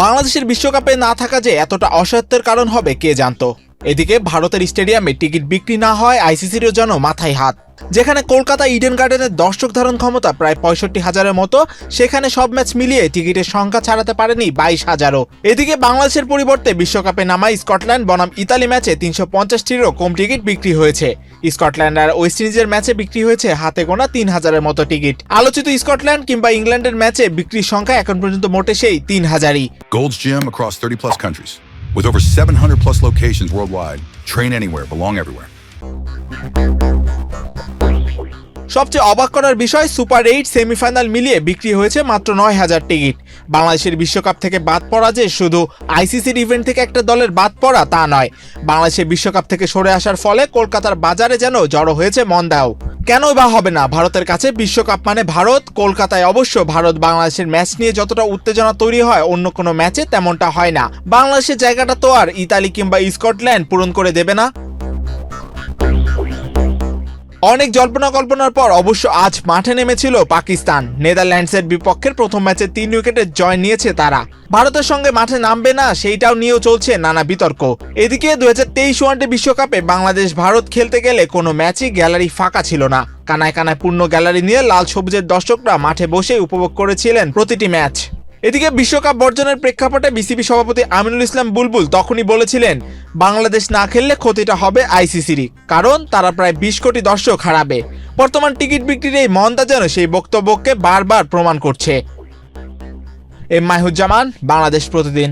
বাংলাদেশের বিশ্বকাপে না থাকা যে এতটা অসহায়ত্বের কারণ হবে কে জানতো। এদিকে ভারতের স্টেডিয়ামে টিকিট বিক্রি না হয় আইসিসিরও যেন মাথায় হাত। যেখানে কলকাতা ইডেন গার্ডেনের দর্শক ধারণ ক্ষমতা প্রায় 65,000-এর মতো, সেখানে সব ম্যাচ মিলিয়ে টিকিটের সংখ্যা ছাড়াতে পারেনি 22,000-ও। এদিকে বাংলাদেশের পরিবর্তে বিশ্বকাপে নামায় স্কটল্যান্ড বনাম ইতালি ম্যাচে 350-টিরও কম টিকিট বিক্রি হয়েছে। স্কটল্যান্ড আর ওয়েস্ট ইন্ডিজের ম্যাচে বিক্রি হয়েছে হাতে গোনা 3,000-এর মতো টিকিট। আলোচিত স্কটল্যান্ড কিংবা ইংল্যান্ডের ম্যাচে বিক্রির সংখ্যা এখন পর্যন্ত মোটে সেই 3,000-ই। Gold's Gym across 30+ countries. With over 700+ locations worldwide. Train anywhere, belong everywhere. সবচেয়ে অবাক করার বিষয়, সুপার 8 সেমিফাইনাল মিলিয়ে বিক্রি হয়েছে মাত্র 9,000 টিকিট। বাংলাদেশের বিশ্বকাপ থেকে বাদ পড়া যে শুধু আইসিসির ইভেন্ট থেকে একটা দলের বাদ পড়া তা নয়, বাংলাদেশের বিশ্বকাপ থেকে সরে আসার ফলে কলকাতার বাজারে যেন জড়ো হয়েছে মন্দাও। কেনই বা হবে না, ভারতের কাছে বিশ্বকাপ মানে ভারত। কলকাতায় অবশ্য ভারত বাংলাদেশের ম্যাচ নিয়ে যতটা উত্তেজনা তৈরি হয় অন্য কোনো ম্যাচে তেমনটা হয় না। বাংলাদেশের জায়গাটা তো আর ইতালি কিংবা স্কটল্যান্ড পূরণ করে দেবে না। অনেক জল্পনা কল্পনার পর অবশ্য আজ মাঠে নেমেছিল পাকিস্তান। নেদারল্যান্ডসের বিপক্ষের প্রথম ম্যাচে 3 উইকেটের জয় নিয়েছে তারা। ভারতের সঙ্গে মাঠে নামবে না সেইটাও নিয়েও চলছে নানা বিতর্ক। এদিকে 2023 ওয়ানডে বিশ্বকাপে বাংলাদেশ ভারত খেলতে গেলে কোনো ম্যাচই গ্যালারি ফাঁকা ছিল না। কানায় কানায় পূর্ণ গ্যালারি নিয়ে লাল সবুজের দর্শকরা মাঠে বসে উপভোগ করেছিলেন প্রতিটি ম্যাচ। এদিকে বিশ্বকাপ বর্জনের প্রেক্ষাপটে বিসিবি সভাপতি আমিনুল ইসলাম বুলবুল তখনই বলেছিলেন, বাংলাদেশ না খেললে ক্ষতিটা হবে আইসিসিরই, কারণ তারা প্রায় 20 কোটি দর্শক হারাবে। বর্তমান টিকিট বিক্রির এই মন্দা যেন সেই বক্তব্যকে বারবার প্রমাণ করছে। এম মাহিউজ্জামান, বাংলাদেশ প্রতিদিন।